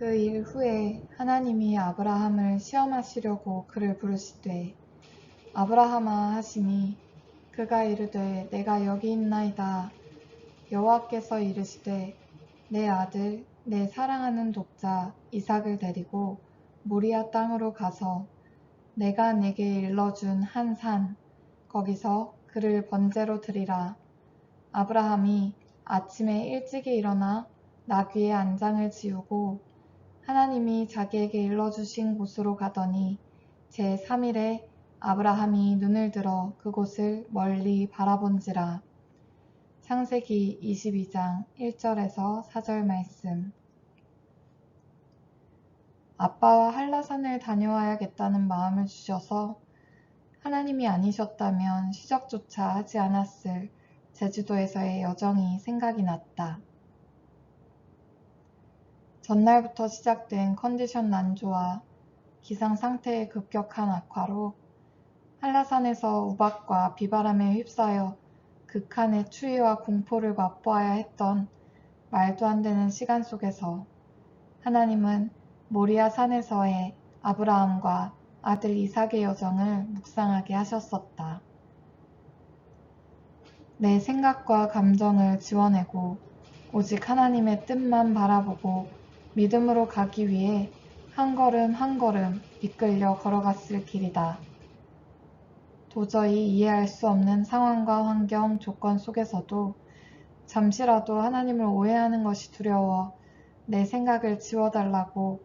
그 일 후에 하나님이 아브라함을 시험하시려고 그를 부르시되 아브라함아 하시니 그가 이르되 내가 여기 있나이다. 여호와께서 이르시되 내 아들 내 사랑하는 독자 이삭을 데리고 모리아 땅으로 가서 내가 내게 일러준 한 산 거기서 그를 번제로 드리라. 아브라함이 아침에 일찍이 일어나 나귀의 안장을 지우고 하나님이 자기에게 일러주신 곳으로 가더니 제3일에 아브라함이 눈을 들어 그곳을 멀리 바라본지라. 창세기 22장 1절에서 4절 말씀. 아빠와 한라산을 다녀와야겠다는 마음을 주셔서 하나님이 아니셨다면 시적조차 하지 않았을 제주도에서의 여정이 생각이 났다. 전날부터 시작된 컨디션 난조와 기상 상태의 급격한 악화로 한라산에서 우박과 비바람에 휩싸여 극한의 추위와 공포를 맛보아야 했던 말도 안 되는 시간 속에서 하나님은 모리아 산에서의 아브라함과 아들 이삭의 여정을 묵상하게 하셨었다. 내 생각과 감정을 지워내고 오직 하나님의 뜻만 바라보고 믿음으로 가기 위해 한 걸음 한 걸음 이끌려 걸어갔을 길이다. 도저히 이해할 수 없는 상황과 환경, 조건 속에서도 잠시라도 하나님을 오해하는 것이 두려워 내 생각을 지워달라고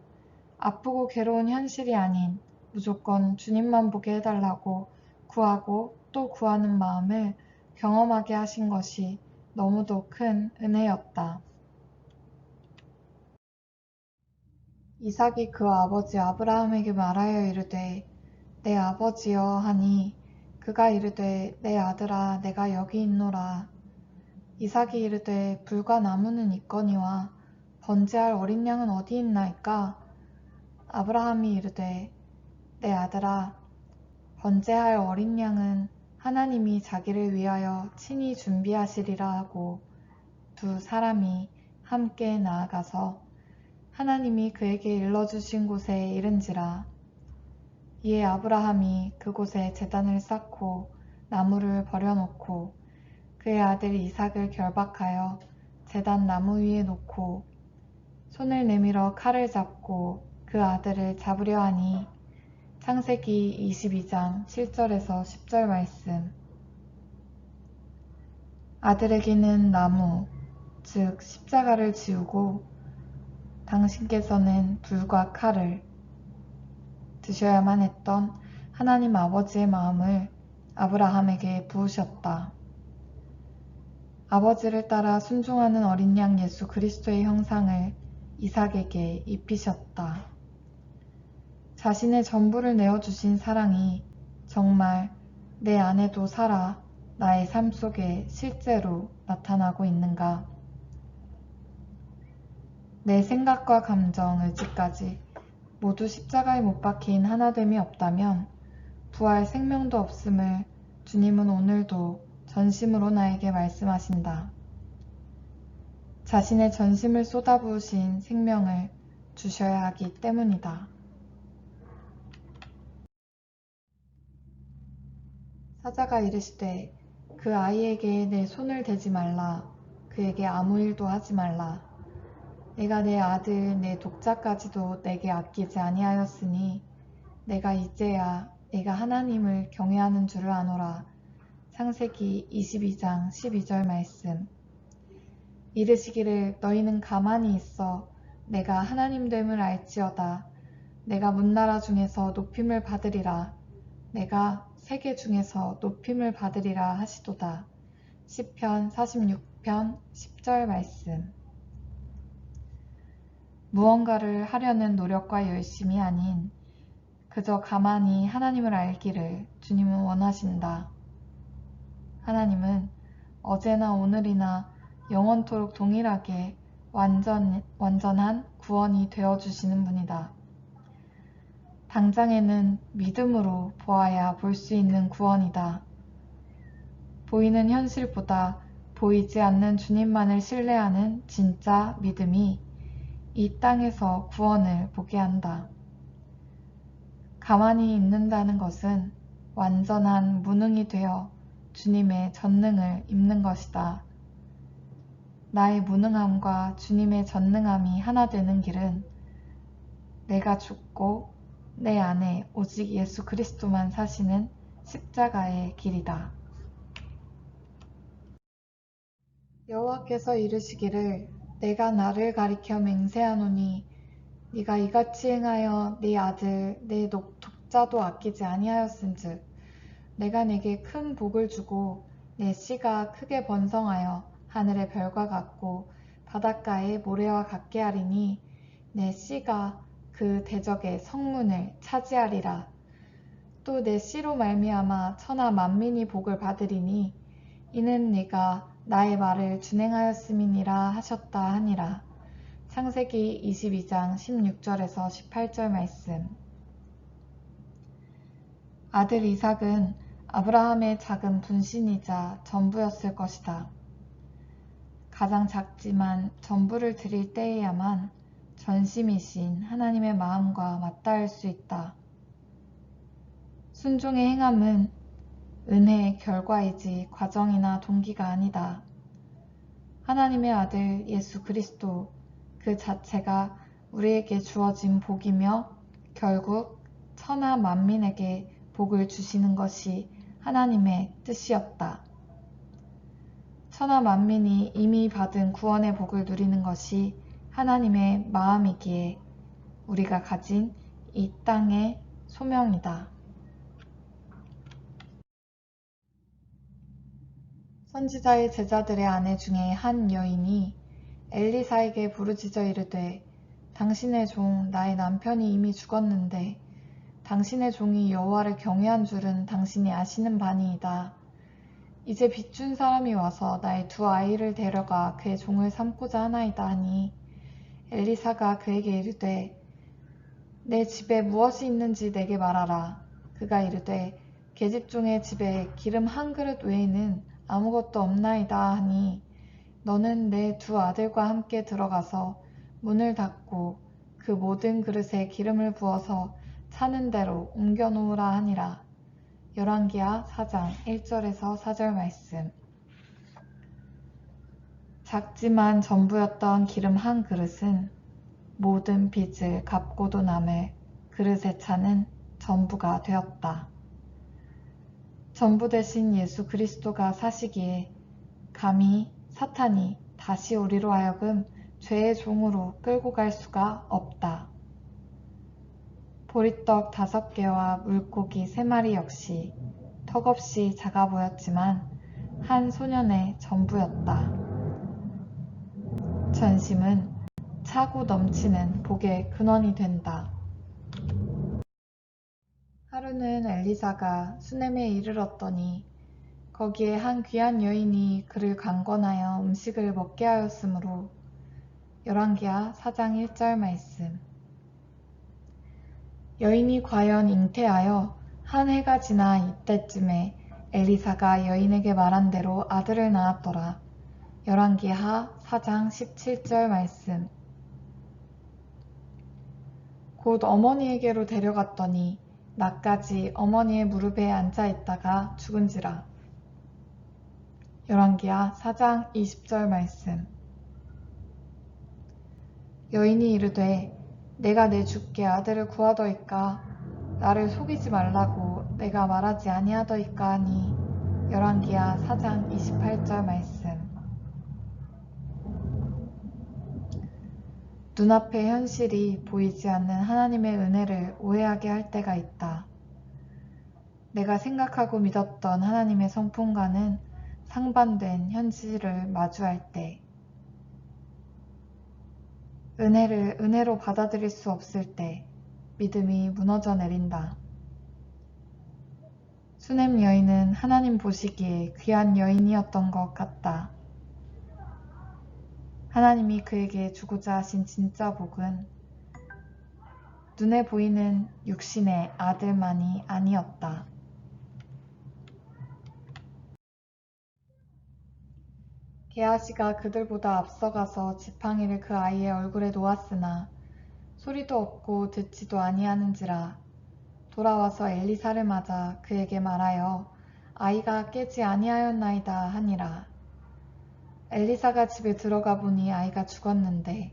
아프고 괴로운 현실이 아닌 무조건 주님만 보게 해달라고 구하고 또 구하는 마음을 경험하게 하신 것이 너무도 큰 은혜였다. 이삭이 그 아버지 아브라함에게 말하여 이르되 내 아버지여 하니 그가 이르되 내 아들아 내가 여기 있노라. 이삭이 이르되 불과 나무는 있거니와 번제할 어린 양은 어디 있나이까? 아브라함이 이르되 내 아들아 번제할 어린 양은 하나님이 자기를 위하여 친히 준비하시리라 하고 두 사람이 함께 나아가서 하나님이 그에게 일러주신 곳에 이른지라. 이에 아브라함이 그곳에 제단을 쌓고 나무를 버려놓고 그의 아들 이삭을 결박하여 제단 나무 위에 놓고 손을 내밀어 칼을 잡고 그 아들을 잡으려 하니 창세기 22장 7절에서 10절 말씀. 아들에게는 나무, 즉 십자가를 지우고 당신께서는 불과 칼을 드셔야만 했던 하나님 아버지의 마음을 아브라함에게 부으셨다. 아버지를 따라 순종하는 어린 양 예수 그리스도의 형상을 이삭에게 입히셨다. 자신의 전부를 내어주신 사랑이 정말 내 안에도 살아 나의 삶 속에 실제로 나타나고 있는가? 내 생각과 감정, 의지까지 모두 십자가에 못 박힌 하나됨이 없다면 부활 생명도 없음을 주님은 오늘도 전심으로 나에게 말씀하신다. 자신의 전심을 쏟아부으신 생명을 주셔야 하기 때문이다. 사자가 이르시되 그 아이에게 내 손을 대지 말라. 그에게 아무 일도 하지 말라. 내가 내 아들 내 독자까지도 내게 아끼지 아니하였으니 내가 이제야 내가 하나님을 경외하는 줄을 아노라. 창세기 22장 12절 말씀. 이르시기를 너희는 가만히 있어 내가 하나님됨을 알지어다. 내가 문나라 중에서 높임을 받으리라. 내가 세계 중에서 높임을 받으리라 하시도다. 시편 46편 10절 말씀. 무언가를 하려는 노력과 열심이 아닌 그저 가만히 하나님을 알기를 주님은 원하신다. 하나님은 어제나 오늘이나 영원토록 동일하게 완전한 구원이 되어주시는 분이다. 당장에는 믿음으로 보아야 볼 수 있는 구원이다. 보이는 현실보다 보이지 않는 주님만을 신뢰하는 진짜 믿음이 이 땅에서 구원을 보게 한다. 가만히 있는다는 것은 완전한 무능이 되어 주님의 전능을 입는 것이다. 나의 무능함과 주님의 전능함이 하나 되는 길은 내가 죽고 내 안에 오직 예수 그리스도만 사시는 십자가의 길이다. 여호와께서 이르시기를 내가 나를 가리켜 맹세하노니 네가 이같이 행하여 네 아들 내 독자도 아끼지 아니하였은즉 내가 네게 큰 복을 주고 내 씨가 크게 번성하여 하늘의 별과 같고 바닷가의 모래와 같게 하리니 내 씨가 그 대적의 성문을 차지하리라. 또 내 씨로 말미암아 천하 만민이 복을 받으리니 이는 네가 나의 말을 준행하였음이니라 하셨다 하니라. 창세기 22장 16절에서 18절 말씀. 아들 이삭은 아브라함의 작은 분신이자 전부였을 것이다. 가장 작지만 전부를 드릴 때에야만 전심이신 하나님의 마음과 맞닿을 수 있다. 순종의 행함은 은혜의 결과이지 과정이나 동기가 아니다. 하나님의 아들 예수 그리스도 그 자체가 우리에게 주어진 복이며 결국 천하 만민에게 복을 주시는 것이 하나님의 뜻이었다. 천하 만민이 이미 받은 구원의 복을 누리는 것이 하나님의 마음이기에 우리가 가진 이 땅의 소명이다. 선지자의 제자들의 아내 중에 한 여인이 엘리사에게 부르짖어 이르되 당신의 종 나의 남편이 이미 죽었는데 당신의 종이 여호와를 경외한 줄은 당신이 아시는 바니이다. 이제 빚준 사람이 와서 나의 두 아이를 데려가 그의 종을 삼고자 하나이다 하니 엘리사가 그에게 이르되 내 집에 무엇이 있는지 내게 말하라. 그가 이르되 계집종의 집에 기름 한 그릇 외에는 아무것도 없나이다 하니 너는 내 두 아들과 함께 들어가서 문을 닫고 그 모든 그릇에 기름을 부어서 차는 대로 옮겨 놓으라 하니라. 열왕기하 4장 1절에서 4절 말씀. 작지만 전부였던 기름 한 그릇은 모든 빚을 갚고도 남을 그릇에 차는 전부가 되었다. 전부 대신 예수 그리스도가 사시기에 감히 사탄이 다시 우리로 하여금 죄의 종으로 끌고 갈 수가 없다. 보리떡 5개와 물고기 3마리 역시 턱없이 작아 보였지만 한 소년의 전부였다. 전심은 차고 넘치는 복의 근원이 된다. 하루는 엘리사가 수넴에 이르렀더니 거기에 한 귀한 여인이 그를 강권하여 음식을 먹게 하였으므로 열왕기하 4장 1절 말씀. 여인이 과연 잉태하여 한 해가 지나 이때쯤에 엘리사가 여인에게 말한 대로 아들을 낳았더라. 열왕기하 4장 17절 말씀. 곧 어머니에게로 데려갔더니 낮까지 어머니의 무릎에 앉아 있다가 죽은지라. 열왕기하 4장 20절 말씀. 여인이 이르되 내가 내 주께 아들을 구하더이까 나를 속이지 말라고 내가 말하지 아니하더이까 하니 열왕기하 4장 28절 말씀. 눈앞의 현실이 보이지 않는 하나님의 은혜를 오해하게 할 때가 있다. 내가 생각하고 믿었던 하나님의 성품과는 상반된 현실을 마주할 때, 은혜를 은혜로 받아들일 수 없을 때 믿음이 무너져 내린다. 수넴 여인은 하나님 보시기에 귀한 여인이었던 것 같다. 하나님이 그에게 주고자 하신 진짜 복은 눈에 보이는 육신의 아들만이 아니었다. 게하시가 그들보다 앞서가서 지팡이를 그 아이의 얼굴에 놓았으나 소리도 없고 듣지도 아니하는지라. 돌아와서 엘리사를 맞아 그에게 말하여 아이가 깨지 아니하였나이다 하니라. 엘리사가 집에 들어가 보니 아이가 죽었는데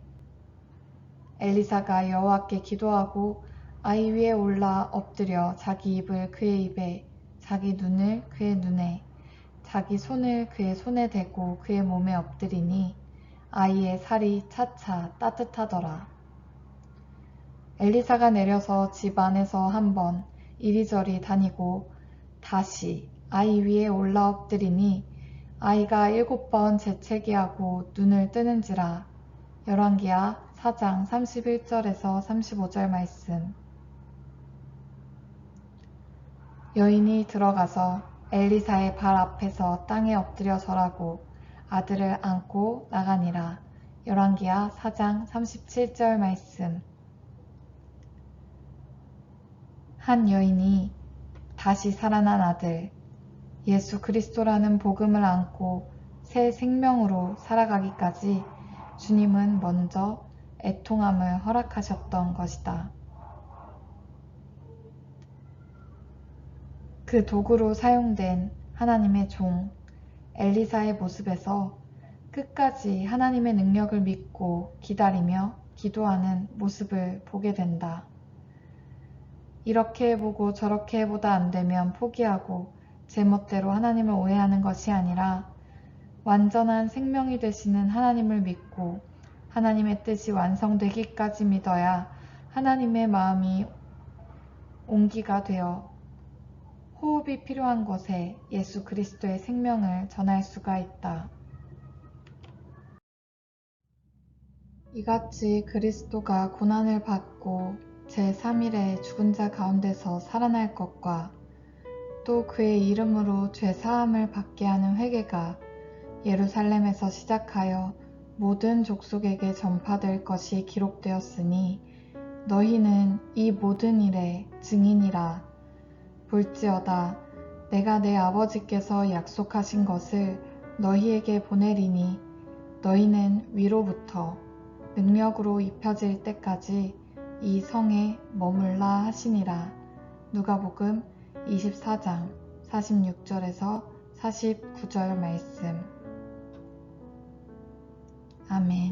엘리사가 여호와께 기도하고 아이 위에 올라 엎드려 자기 입을 그의 입에, 자기 눈을 그의 눈에, 자기 손을 그의 손에 대고 그의 몸에 엎드리니 아이의 살이 차차 따뜻하더라. 엘리사가 내려서 집 안에서 한번 이리저리 다니고 다시 아이 위에 올라 엎드리니 아이가 7번 재채기하고 눈을 뜨는지라. 열왕기하 4장 31절에서 35절 말씀. 여인이 들어가서 엘리사의 발 앞에서 땅에 엎드려 절하고 아들을 안고 나가니라. 열왕기하 4장 37절 말씀. 한 여인이 다시 살아난 아들 예수 그리스도라는 복음을 안고 새 생명으로 살아가기까지 주님은 먼저 애통함을 허락하셨던 것이다. 그 도구로 사용된 하나님의 종 엘리사의 모습에서 끝까지 하나님의 능력을 믿고 기다리며 기도하는 모습을 보게 된다. 이렇게 해보고 저렇게 해보다 안 되면 포기하고 제멋대로 하나님을 오해하는 것이 아니라 완전한 생명이 되시는 하나님을 믿고 하나님의 뜻이 완성되기까지 믿어야 하나님의 마음이 온기가 되어 호흡이 필요한 곳에 예수 그리스도의 생명을 전할 수가 있다. 이같이 그리스도가 고난을 받고 제3일에 죽은 자 가운데서 살아날 것과 또 그의 이름으로 죄 사함을 받게 하는 회개가 예루살렘에서 시작하여 모든 족속에게 전파될 것이 기록되었으니 너희는 이 모든 일의 증인이라. 볼지어다 내가 내 아버지께서 약속하신 것을 너희에게 보내리니 너희는 위로부터 능력으로 입혀질 때까지 이 성에 머물라 하시니라. 누가복음 24장 46절에서 49절 말씀. 아멘.